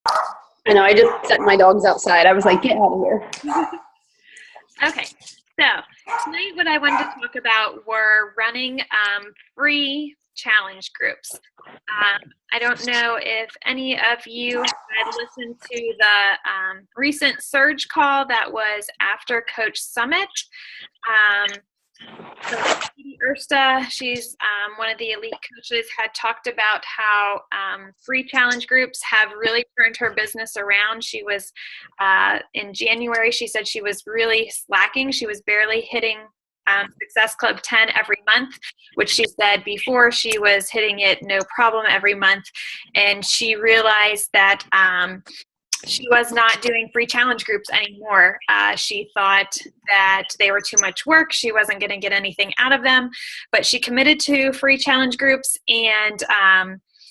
I know, I just set my dogs outside. I was like, get out of here. Okay, so tonight what I wanted to talk about were running free challenge groups. I don't know if any of you had listened to the recent Surge call that was after Coach Summit. So Katie Ersta, she's one of the elite coaches, had talked about how free challenge groups have really turned her business around. She was, in January, she said she was really slacking. She was barely hitting Success Club 10 every month, which she said before she was hitting it no problem every month. And she realized that she was not doing free challenge groups anymore. She thought that they were too much work. She wasn't going to get anything out of them, but she committed to free challenge groups, and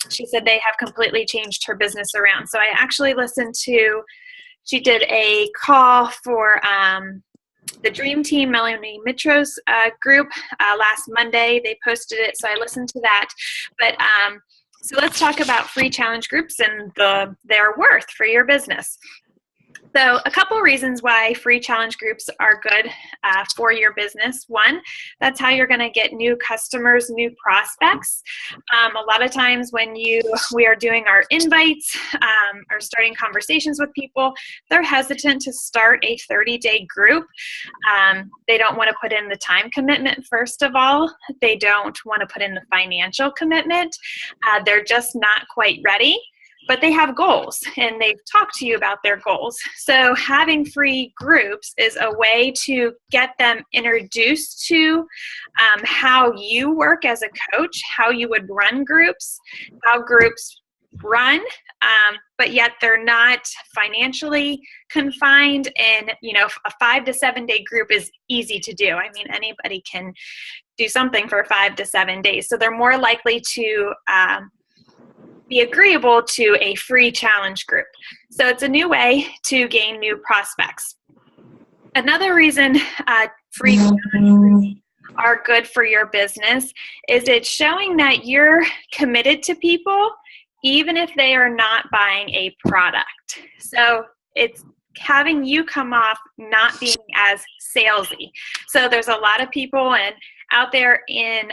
she said they have completely changed her business around. So I actually listened to, she did a call for the Dream Team, Melanie Mitro's group last Monday. They posted it, so I listened to that. But so let's talk about free challenge groups and their worth for your business. So a couple reasons why free challenge groups are good for your business. One, that's how you're going to get new customers, new prospects. A lot of times when we are doing our invites or starting conversations with people, they're hesitant to start a 30-day group. They don't want to put in the time commitment, first of all. They don't want to put in the financial commitment. They're just not quite ready. But they have goals, and they've talked to you about their goals. So having free groups is a way to get them introduced to how you work as a coach, how you would run groups, how groups run, but yet they're not financially confined. And, a 5 to 7 day group is easy to do. I mean, anybody can do something for 5 to 7 days. So they're more likely to be agreeable to a free challenge group. So it's a new way to gain new prospects. Another reason free challenge groups are good for your business is it's showing that you're committed to people even if they are not buying a product. So it's having you come off not being as salesy. So there's a lot of people out there in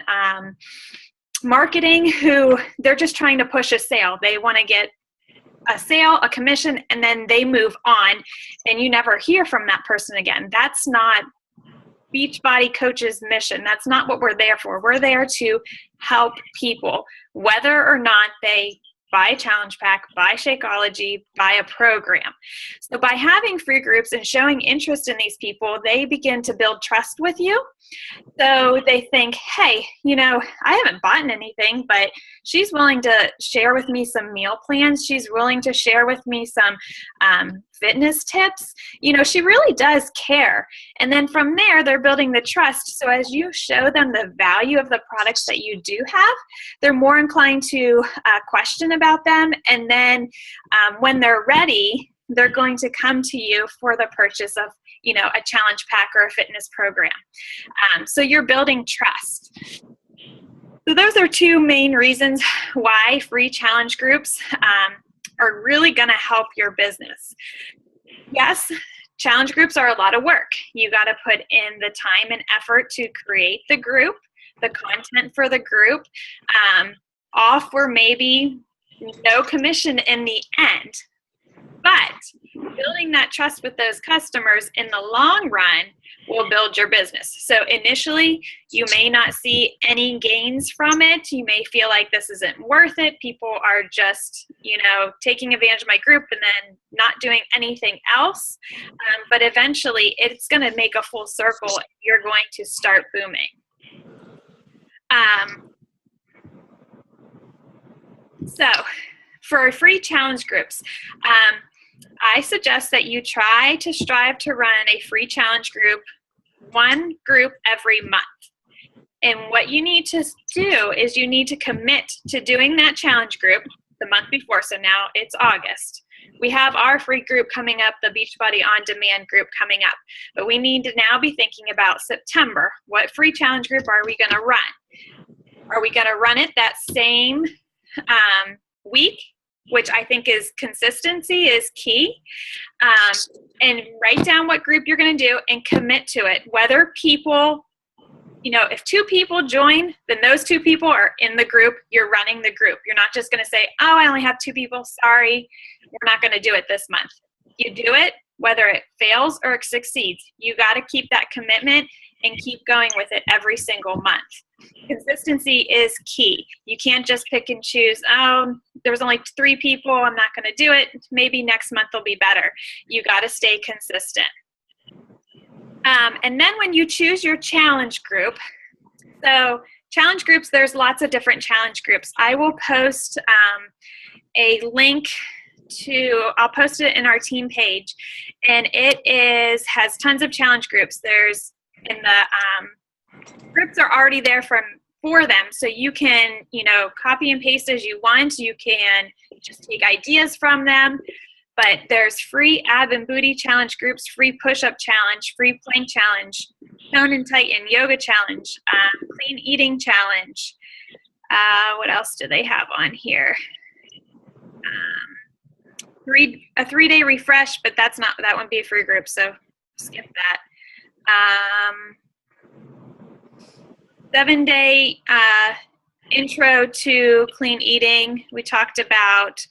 marketing who they're just trying to push a sale. They want to get a sale, a commission, and then they move on, and you never hear from that person again. That's not Beachbody Coach's mission. That's not what we're there for. We're there to help people, whether or not they buy a challenge pack, buy Shakeology, buy a program. So by having free groups and showing interest in these people, they begin to build trust with you. So they think, hey, I haven't bought anything, but she's willing to share with me some meal plans. She's willing to share with me some fitness tips. She really does care. And then from there, they're building the trust. So as you show them the value of the products that you do have, they're more inclined to question about them. And then when they're ready, they're going to come to you for the purchase of a challenge pack or a fitness program. So you're building trust. So those are two main reasons why free challenge groups are really going to help your business. Yes, challenge groups are a lot of work. You got to put in the time and effort to create the group, the content for the group, off or maybe no commission in the end. But building that trust with those customers in the long run will build your business. So initially, you may not see any gains from it. You may feel like this isn't worth it. People are just, taking advantage of my group and then not doing anything else. But eventually, it's going to make a full circle and you're going to start booming. So for free challenge groups, I suggest that you try to strive to run a free challenge group, one group every month. And what you need to do is you need to commit to doing that challenge group the month before. So now it's August. We have our free group coming up, the Beachbody On Demand group coming up. But we need to now be thinking about September. What free challenge group are we going to run? Are we going to run it that same week which I think is consistency is key. And write down what group you're going to do and commit to it. Whether people, if 2 people join, then those 2 people are in the group. You're running the group. You're not just going to say, oh, I only have 2 people. Sorry, we're not going to do it this month. You do it, whether it fails or it succeeds. You got to keep that commitment and keep going with it every single month. Consistency is key. You can't just pick and choose, oh, there was only 3 people, I'm not going to do it. Maybe next month will be better. You got to stay consistent. And then when you choose your challenge group, so challenge groups, there's lots of different challenge groups. I will post a link I'll post it in our team page, and it has tons of challenge groups. There's groups are already there for them, so you can copy and paste as you want. You can just take ideas from them. But there's free ab and booty challenge groups, free push-up challenge, free plank challenge, tone and tighten yoga challenge, clean eating challenge. What else do they have on here? A 3-day refresh, but that wouldn't be a free group, so skip that. 7-day intro to clean eating. We talked about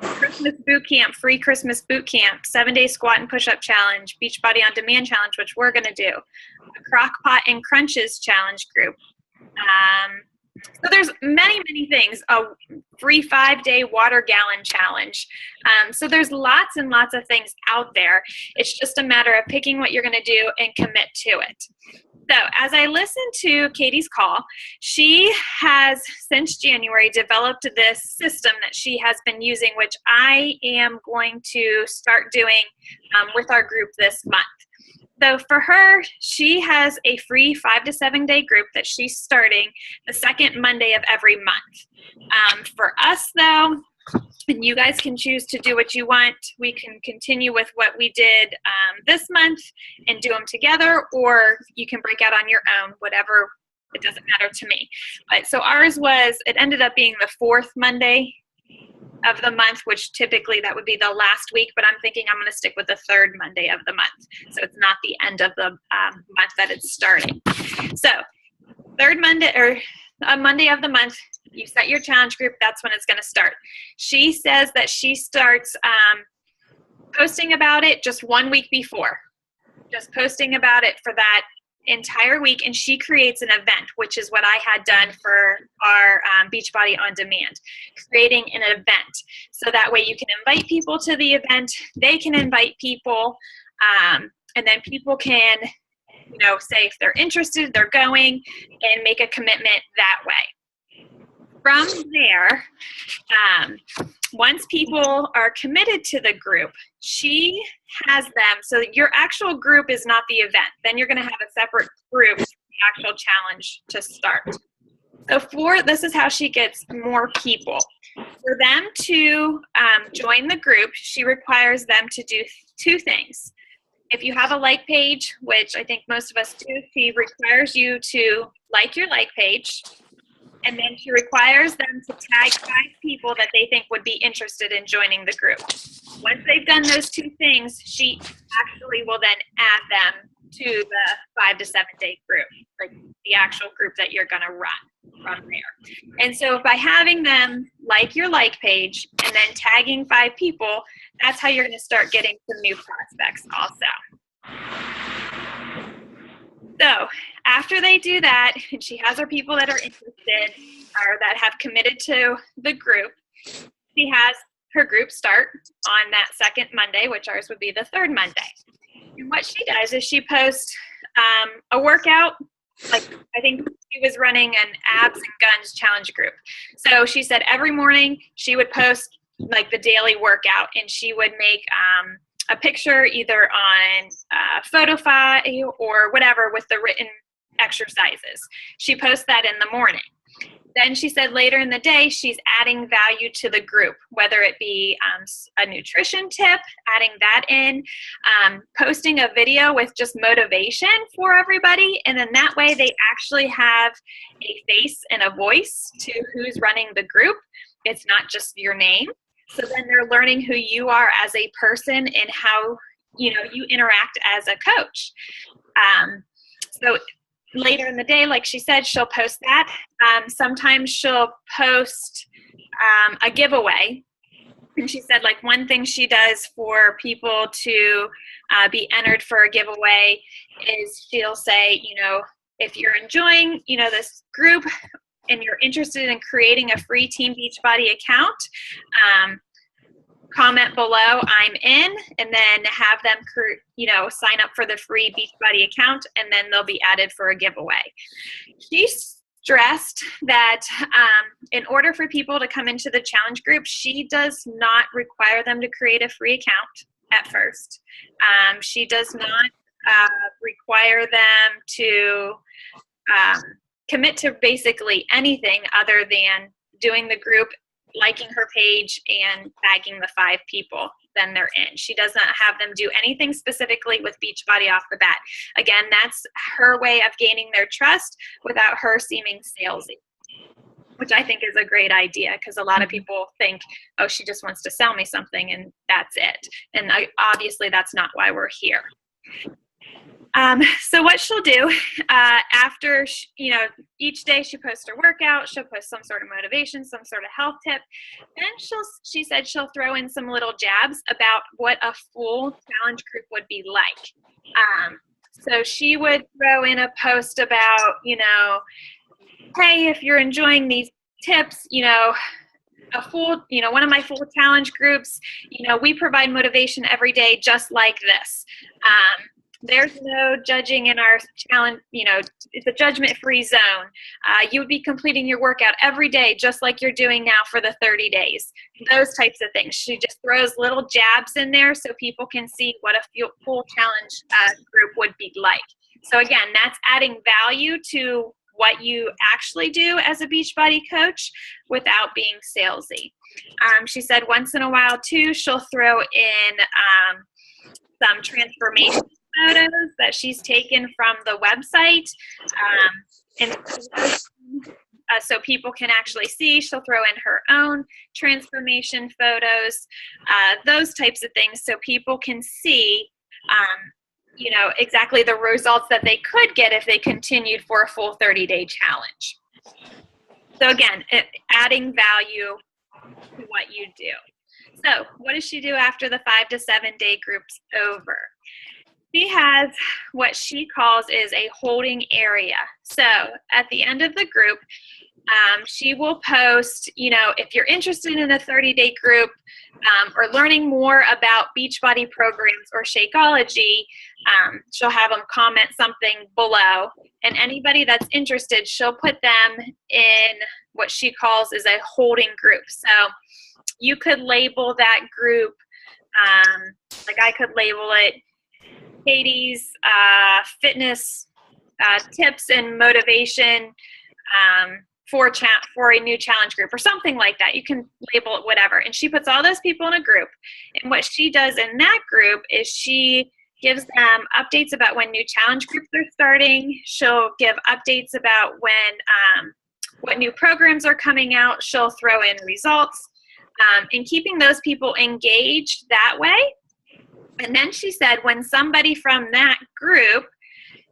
Christmas boot camp, free Christmas boot camp, 7-day squat and push-up challenge, Beachbody on Demand challenge, which we're going to do, a crock pot and crunches challenge group. So there's many, many things. A free 5-day water gallon challenge. So there's lots and lots of things out there. It's just a matter of picking what you're going to do and commit to it. So as I listened to Katie's call, she has since January developed this system that she has been using, which I am going to start doing with our group this month. So for her, she has a free 5 to 7 day group that she's starting the second Monday of every month. For us though, and you guys can choose to do what you want. We can continue with what we did this month and do them together, or you can break out on your own, whatever, it doesn't matter to me. But so ours it ended up being the 4th Monday of the month, which typically that would be the last week, but I'm thinking I'm going to stick with the 3rd Monday of the month. So it's not the end of the month that it's starting. So 3rd Monday, or a Monday of the month, you set your challenge group, that's when it's going to start. She says that she starts posting about it just 1 week before, just posting about it for that entire week, and she creates an event, which is what I had done for our Beachbody on Demand, creating an event. So that way you can invite people to the event, they can invite people, and then people can, say if they're interested, they're going, and make a commitment that way. From there, once people are committed to the group, she has them. So your actual group is not the event. Then you're going to have a separate group for the actual challenge to start. So this is how she gets more people. For them to join the group, she requires them to do 2 things. If you have a like page, which I think most of us do, she requires you to like your like page. And then she requires them to tag 5 people that they think would be interested in joining the group. Once they've done those 2 things, she actually will then add them to the 5 to 7 day group, like the actual group that you're going to run from there. And so by having them like your like page and then tagging 5 people, that's how you're going to start getting some new prospects also. So after they do that, and she has her people that are interested or that have committed to the group, she has her group start on that 2nd Monday, which ours would be the 3rd Monday. And what she does is she posts a workout, like I think she was running an abs and guns challenge group. So she said every morning she would post like the daily workout, and she would make a picture either on Photofy or whatever with the written exercises. She posts that in the morning. Then she said later in the day, she's adding value to the group, whether it be a nutrition tip, adding that in, posting a video with just motivation for everybody. And then that way they actually have a face and a voice to who's running the group. it's not just your name. So then they're learning who you are as a person and how, you interact as a coach. So later in the day, like she said, she'll post that. Sometimes she'll post a giveaway. And she said, like, one thing she does for people to be entered for a giveaway is she'll say, if you're enjoying, this group and you're interested in creating a free Team Beachbody account, comment below, I'm in, and then have them, sign up for the free Beachbody account, and then they'll be added for a giveaway. She stressed that in order for people to come into the challenge group, she does not require them to create a free account at first. She does not require them to commit to basically anything other than doing the group, liking her page, and tagging the 5 people. Then they're in. She does not have them do anything specifically with Beachbody off the bat. Again, that's her way of gaining their trust without her seeming salesy, which I think is a great idea, because a lot of people think, oh, she just wants to sell me something and that's it. And obviously that's not why we're here. So what she'll do after, each day she posts her workout, she'll post some sort of motivation, some sort of health tip. Then she said she'll throw in some little jabs about what a full challenge group would be like. So she would throw in a post about, hey, if you're enjoying these tips, a full, one of my full challenge groups, we provide motivation every day just like this. There's no judging in our challenge, it's a judgment-free zone. You would be completing your workout every day just like you're doing now for the 30 days. Those types of things. She just throws little jabs in there so people can see what a full challenge group would be like. So again, that's adding value to what you actually do as a Beachbody coach without being salesy. She said once in a while too, she'll throw in some transformation photos that she's taken from the website, so people can actually see. She'll throw in her own transformation photos, those types of things, so people can see exactly the results that they could get if they continued for a full 30-day challenge. So again, adding value to what you do. So what does she do after the 5 to 7 day group's over? She has what she calls is a holding area. So at the end of the group, she will post, if you're interested in a 30-day group or learning more about Beachbody programs or Shakeology, she'll have them comment something below. And anybody that's interested, she'll put them in what she calls is a holding group. So you could label that group, like I could label it Katie's fitness tips and motivation for a new challenge group or something like that. You can label it whatever. And she puts all those people in a group. And what she does in that group is she gives them updates about when new challenge groups are starting. She'll give updates about when what new programs are coming out. She'll throw in results and keeping those people engaged that way. And then she said when somebody from that group,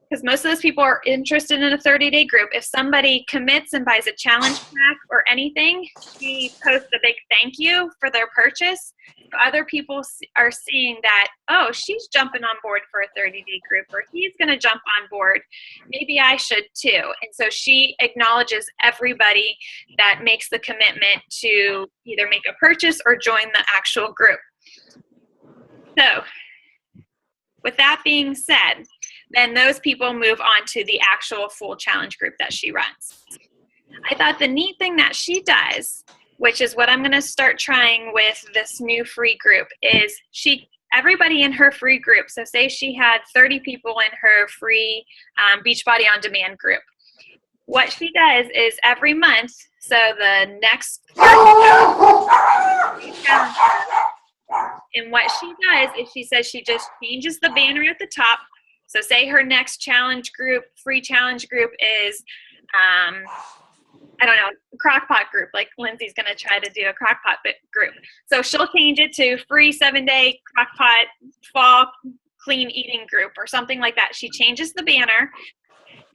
because most of those people are interested in a 30-day group, if somebody commits and buys a challenge pack or anything, she posts a big thank you for their purchase. So other people are seeing that, oh, she's jumping on board for a 30-day group, or he's going to jump on board. Maybe I should too. And so she acknowledges everybody that makes the commitment to either make a purchase or join the actual group. So with that being said, then those people move on to the actual full challenge group that she runs. I thought the neat thing that she does, which is what I'm going to start trying with this new free group, is everybody in her free group, so say she had 30 people in her free Beachbody On Demand group. What she does is every month, so the next and what she does is she says she just changes the banner at the top. So say her next challenge group, free challenge group is I don't know, crockpot group, like Lindsay's going to try to do a crockpot group. So she'll change it to free 7-day crockpot fall clean eating group or something like that. She changes the banner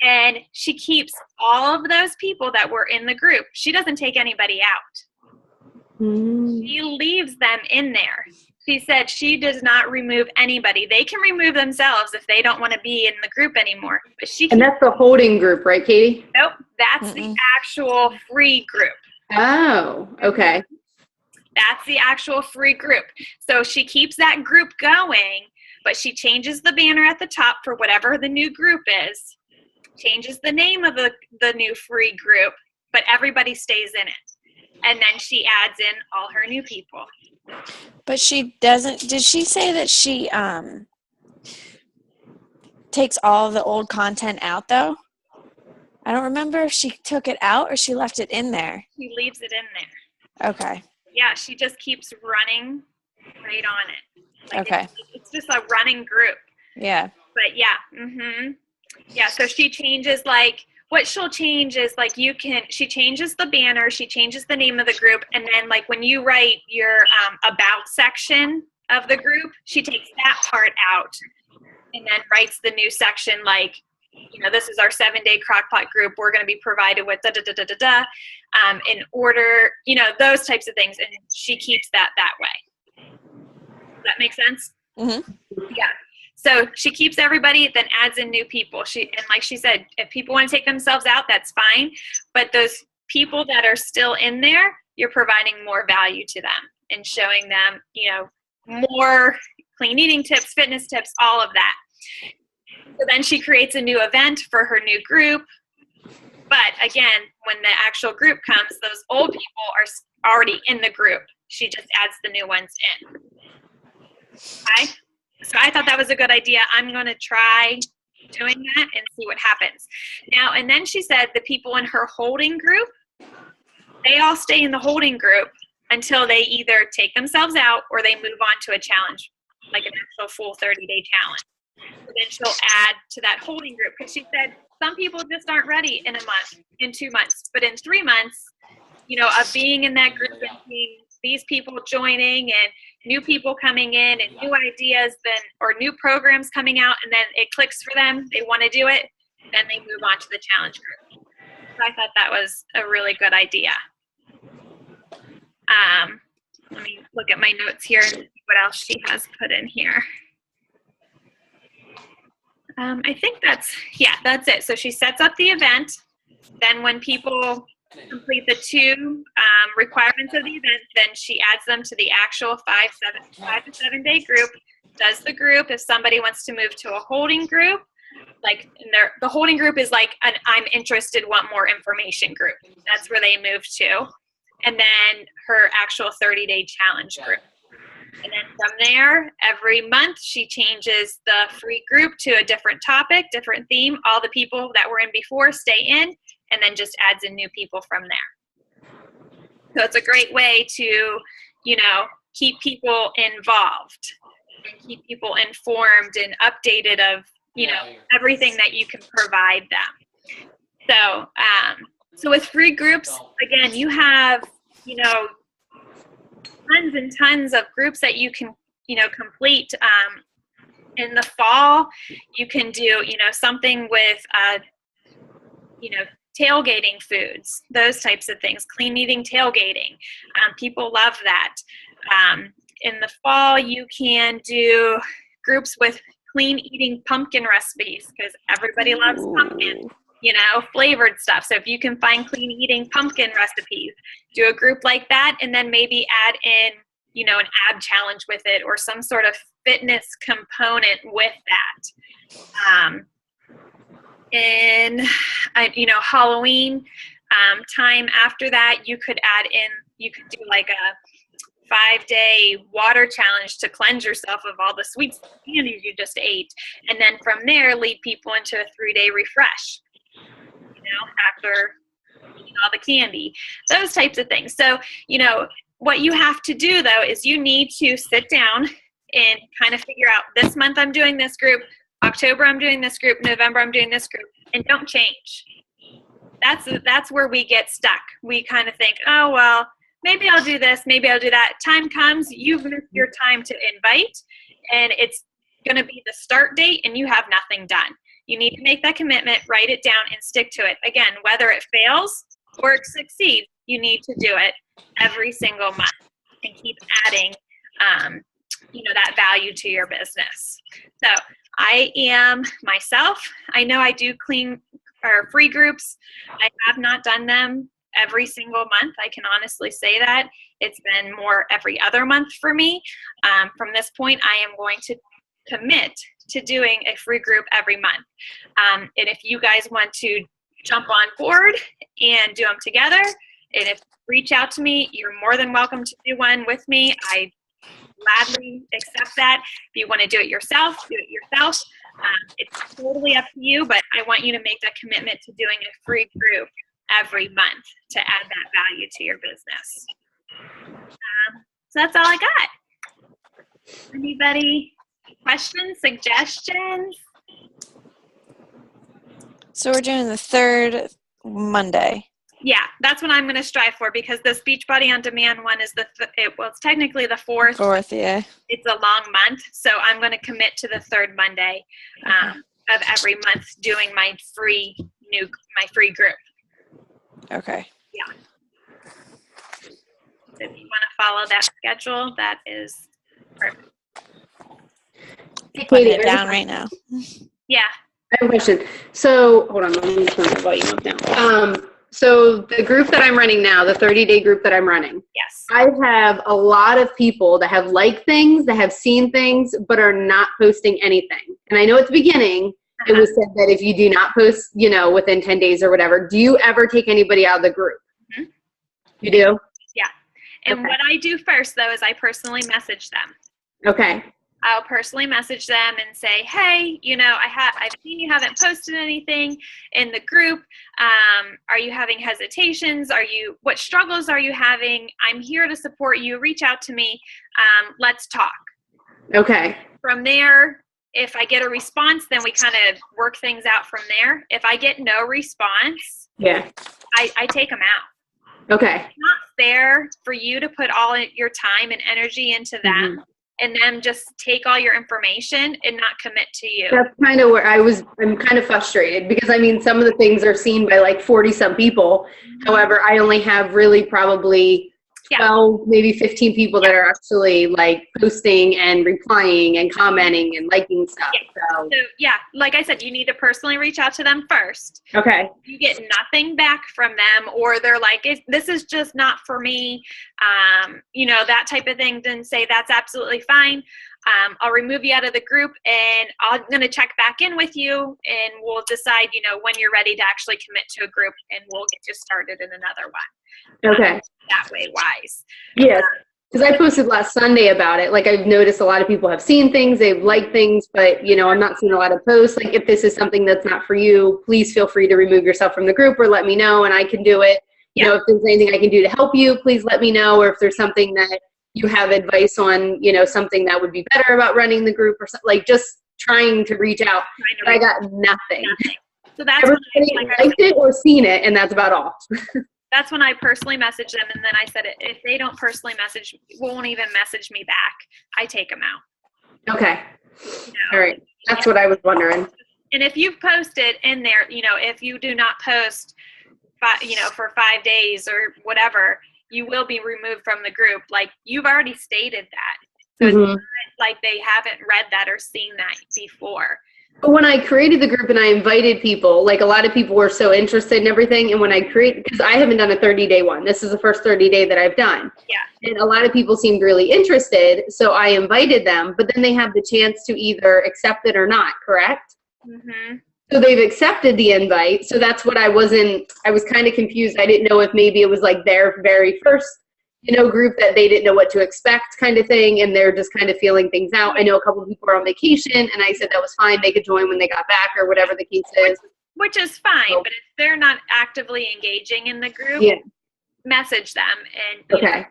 and she keeps all of those people that were in the group. She doesn't take anybody out. She leaves them in there. She said she does not remove anybody. They can remove themselves if they don't want to be in the group anymore. But And that's the holding group, right, Katie? Nope, that's the actual free group. Oh, okay. That's the actual free group. So she keeps that group going, but she changes the banner at the top for whatever the new group is, changes the name of the new free group, but everybody stays in it. And then she adds in all her new people. But she doesn't, did she say that she takes all the old content out though? I don't remember if she took it out or she left it in there. She leaves it in there. Okay. Yeah, she just keeps running right on it. Like Okay. It's just a running group. Yeah. But yeah, yeah, so she changes, like, what she'll change is, like, she changes the banner, she changes the name of the group, and then, like, when you write your about section of the group, she takes that part out and then writes the new section, like, you know, this is our 7-day crockpot group, we're going to be provided with da-da-da-da-da-da, in order, you know, those types of things, and she keeps that way. Does that make sense? Mm-hmm. Yeah. So she keeps everybody, then adds in new people. And like she said, if people want to take themselves out, that's fine. But those people that are still in there, you're providing more value to them and showing them, you know, more clean eating tips, fitness tips, all of that. So then she creates a new event for her new group. But again, when the actual group comes, those old people are already in the group. She just adds the new ones in. Okay? So I thought that was a good idea. I'm going to try doing that and see what happens. Now, and then she said the people in her holding group, they all stay in the holding group until they either take themselves out or they move on to a challenge, like an actual full 30-day challenge. So then she'll add to that holding group because she said some people just aren't ready in a month, in 2 months, but in 3 months, you know, of being in that group and seeing these people joining and new people coming in and new ideas or new programs coming out, and then it clicks for them, they want to do it, then they move on to the challenge group. So I thought that was a really good idea. Let me look at my notes here and see what else she has put in here. I think that's it. So she sets up the event. Then when people complete the 2 requirements of the event, then she adds them to the actual 5 to 7 day group, does the group. If somebody wants to move to a holding group, like the holding group is like an I'm interested, want more information group. That's where they move to. And then her actual 30-day challenge group. And then from there, every month she changes the free group to a different topic, different theme. All the people that were in before stay in, and then just adds in new people from there. So it's a great way to, you know, keep people involved and keep people informed and updated of, you know, everything that you can provide them. So, so with free groups, again, you have, you know, tons and tons of groups that you can, you know, complete. In the fall, you can do, you know, something with, you know, tailgating foods, those types of things, clean eating tailgating. People love that. In the fall, you can do groups with clean eating pumpkin recipes because everybody loves pumpkin, you know, flavored stuff. So if you can find clean eating pumpkin recipes, do a group like that, and then maybe add in, you know, an ab challenge with it or some sort of fitness component with that. In, you know, Halloween time after that, you could add in, you could do like a 5-day water challenge to cleanse yourself of all the sweets and candies you just ate. And then from there, lead people into a 3-day refresh, you know, after eating all the candy, those types of things. So, you know, what you have to do though, is you need to sit down and kind of figure out this month I'm doing this group, October I'm doing this group, November I'm doing this group, and don't change. that's where we get stuck. We kind of think, oh, well, maybe I'll do this, maybe I'll do that. Time comes, you've missed your time to invite, and it's going to be the start date, and you have nothing done. You need to make that commitment, write it down, and stick to it. Again, whether it fails or it succeeds, you need to do it every single month and keep adding, that value to your business. So I am myself. I know I do free groups. I have not done them every single month. I can honestly say that. It's been more every other month for me. From this point, I am going to commit to doing a free group every month. And if you guys want to jump on board and do them together, and if reach out to me, you're more than welcome to do one with me. I gladly accept that. If you want to do it yourself, do it yourself. It's totally up to you, but I want you to make that commitment to doing a free group every month to add that value to your business. So that's all I got. Anybody? Questions, suggestions? So we're doing the third Monday. Yeah, that's what I'm going to strive for, because the Beachbody On Demand one is it's technically the fourth. Fourth, yeah. It's a long month, so I'm going to commit to the third Monday of every month doing my free group. Okay. Yeah. So if you want to follow that schedule, that is perfect. Putting it down right now. Yeah. I have a question. So, hold on, let me turn my volume up now. So the group that I'm running now, the 30-day group that I'm running, Yes. I have a lot of people that have liked things, that have seen things, but are not posting anything. And I know at the beginning, it was said that if you do not post, within 10 days or whatever, do you ever take anybody out of the group? Mm-hmm. You do? Yeah. And what I do first, though, is I personally message them. Okay. I'll personally message them and say, hey, I've seen you haven't posted anything in the group. Are you having hesitations? What struggles are you having? I'm here to support you. Reach out to me. Let's talk. Okay. From there, if I get a response, then we kind of work things out from there. If I get no response, I take them out. Okay. It's not fair for you to put all your time and energy into them. Mm-hmm. And then just take all your information and not commit to you. That's kind of where I'm kind of frustrated, because some of the things are seen by like 40 some people. Mm-hmm. However, I only have really probably 12, maybe 15 people that are actually like posting and replying and commenting and liking stuff. So like I said, you need to personally reach out to them first. Okay. If you get nothing back from them, or they're like, this is just not for me, that type of thing, then say that's absolutely fine. I'll remove you out of the group, and I'm going to check back in with you, and we'll decide, when you're ready to actually commit to a group, and we'll get you started in another one. Okay. That way wise. Yeah. Because I posted last Sunday about it. Like, I've noticed a lot of people have seen things, they've liked things, but, I'm not seeing a lot of posts. Like, if this is something that's not for you, please feel free to remove yourself from the group, or let me know and I can do it. If there's anything I can do to help you, please let me know. Or if there's something that you have advice on, something that would be better about running the group, or something, like just trying to reach out. But I got nothing. So that's everybody liked it or seen it, and that's about all. That's when I personally message them, and then I said, if they don't personally won't even message me back, I take them out. Okay. All right. That's what I was wondering. And if you've posted in there, if you do not post, for 5 days or whatever, you will be removed from the group. Like, you've already stated that. So it's not like they haven't read that or seen that before. But when I created the group and I invited people, like, a lot of people were so interested in everything. And when I because I haven't done a 30-day one. This is the first 30-day that I've done. Yeah. And a lot of people seemed really interested. So I invited them, but then they have the chance to either accept it or not, correct? Mm-hmm. So they've accepted the invite. So that's what I was kind of confused. I didn't know if maybe it was like their very first, group that they didn't know what to expect kind of thing. And they're just kind of feeling things out. I know a couple of people are on vacation, and I said that was fine. They could join when they got back or whatever the case is. Which is fine. But if they're not actively engaging in the group, message them and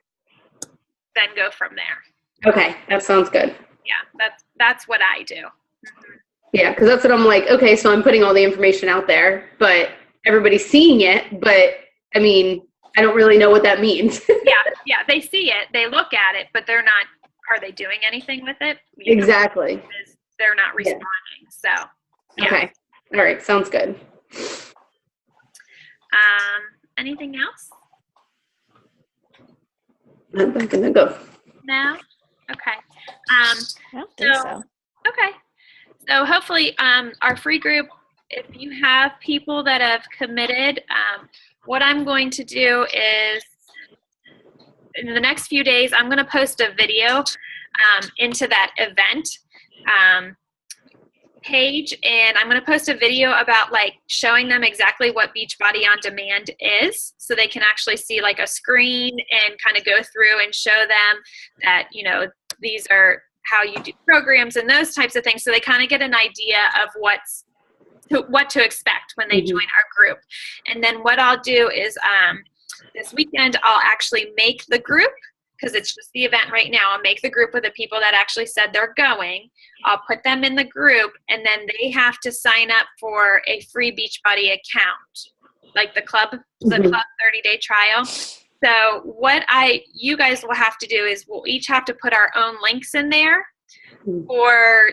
then go from there. Okay. That sounds good. Yeah. That's what I do. Mm-hmm. Yeah, because that's what I'm like, okay, so I'm putting all the information out there, but everybody's seeing it, but I mean, I don't really know what that means. Yeah, they see it, they look at it, but they're not, are they doing anything with it? Exactly. They're not responding. So, yeah. Okay. All right. Sounds good. Anything else? I'm gonna go. No? Okay. I don't think so. Okay. So hopefully our free group, if you have people that have committed, what I'm going to do is in the next few days, I'm going to post a video into that event page, and I'm going to post a video about like showing them exactly what Beachbody On Demand is, so they can actually see like a screen and kind of go through and show them that, you know, these are how you do programs and those types of things, so they kind of get an idea of what to expect when they join our group. And then what I'll do is this weekend I'll actually make the group, because it's just the event right now. I'll make the group with the people that actually said they're going. I'll put them in the group, and then they have to sign up for a free Beachbody account, like the club 30-day trial. So what you guys will have to do is we'll each have to put our own links in there, or,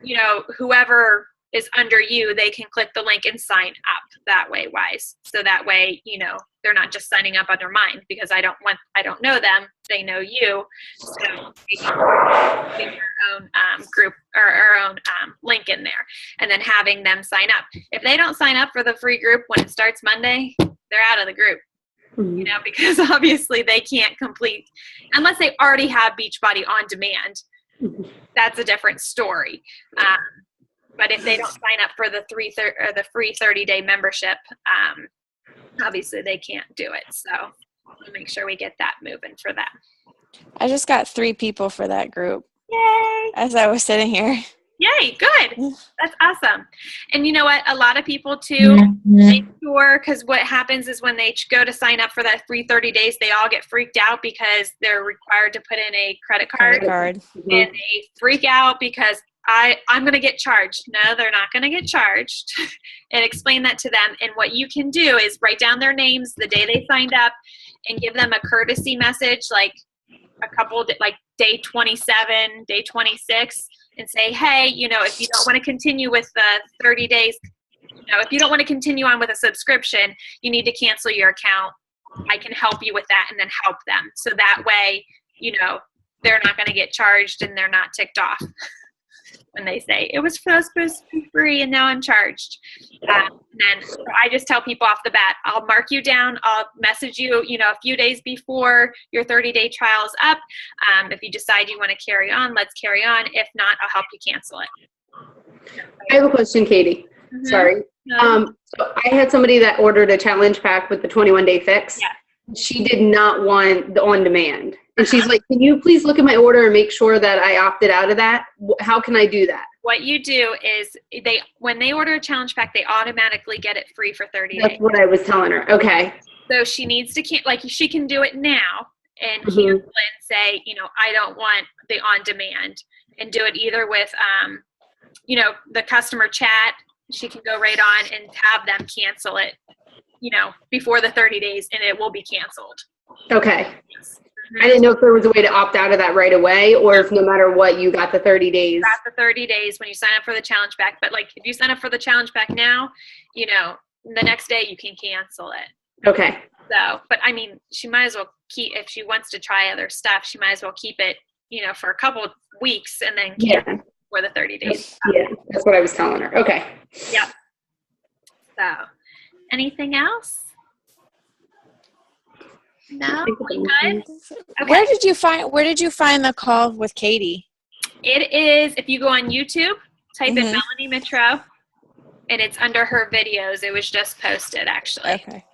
you know, whoever is under you, they can click the link and sign up that way wise. So that way, you know, they're not just signing up under mine, because I don't know them, they know you. So they can put their own group or our own link in there, and then having them sign up. If they don't sign up for the free group when it starts Monday, they're out of the group. You know, because obviously they can't complete unless they already have Beachbody On Demand. That's a different story. But if they don't sign up for the free 30-day membership, obviously they can't do it. So we'll make sure we get that moving for them. I just got 3 people for that group. Yay! As I was sitting here. Yay, good. That's awesome. And you know what? A lot of people too, make sure, because what happens is when they go to sign up for that free 30 days, they all get freaked out because they're required to put in a credit card. And they freak out because I'm going to get charged. No, they're not going to get charged. And explain that to them. And what you can do is write down their names the day they signed up and give them a courtesy message, like like day 27, day 26, and say, hey, you know, if you don't want to continue with the 30 days, you know, if you don't want to continue on with a subscription, you need to cancel your account. I can help you with that, and then help them. So that way, you know, they're not going to get charged and they're not ticked off when they say it was supposed to be free and now I'm charged. And then I just tell people off the bat, I'll mark you down. I'll message you, you know, a few days before your 30-day trial is up. If you decide you want to carry on, let's carry on. If not, I'll help you cancel it. I have a question, Katie. Sorry. So I had somebody that ordered a challenge pack with the 21-day fix. Yeah. She did not want the on-demand. And she's like, can you please look at my order and make sure that I opted out of that? How can I do that? What you do is when they order a challenge pack, they automatically get it free for 30 days. That's what I was telling her. Okay. So she needs to, she can do it now and cancel and say, you know, I don't want the on-demand, and do it either with, you know, the customer chat. She can go right on and have them cancel it, you know, before the 30 days, and it will be canceled. Okay. I didn't know if there was a way to opt out of that right away, or if no matter what, you got the 30 days. You got the 30 days when you sign up for the challenge pack. But like, if you sign up for the challenge pack now, you know, the next day you can cancel it. Okay. So, but I mean, she might as well if she wants to try other stuff, she might as well keep it, you know, for a couple of weeks and then cancel for the 30 days. Yeah, that's what I was telling her. Okay. Yep. So, anything else? No, we good? Okay. Where did you find the call with Katie? It is, if you go on YouTube, type in Melanie Mitro, and it's under her videos. It was just posted, actually. Okay.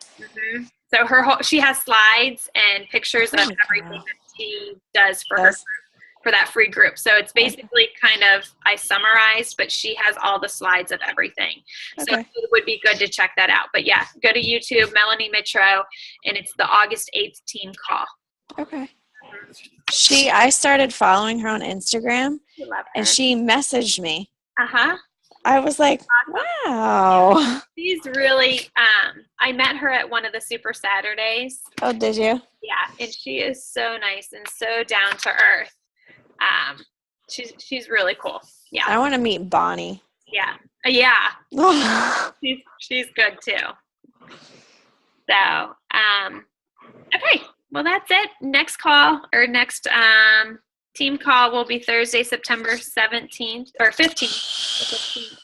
So she has slides and pictures of everything that she does for that free group. So it's basically kind of, I summarized, but she has all the slides of everything. So it would be good to check that out. But yeah, go to YouTube, Melanie Mitro, and it's the August 8th team call. Okay. I started following her on Instagram, and she messaged me. I was like, wow. She's really, I met her at one of the Super Saturdays. Oh, did you? Yeah, and she is so nice and so down to earth. She's really cool. Yeah. I want to meet Bonnie. Yeah. Yeah. She's good too. So, okay. Well, that's it. Next call or next team call will be Thursday, September 17th or 15th.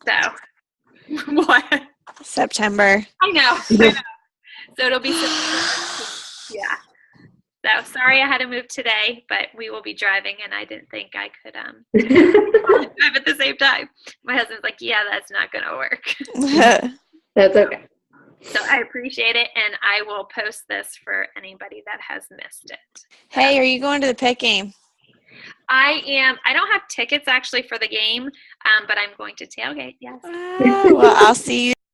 So, what? September. I know. So it'll be September 15th. Yeah. So sorry I had to move today, but we will be driving, and I didn't think I could drive at the same time. My husband's like, yeah, that's not going to work. That's okay. So I appreciate it, and I will post this for anybody that has missed it. Hey, are you going to the pit game? I am. I don't have tickets actually for the game, but I'm going to tailgate. Yes. Well, I'll see you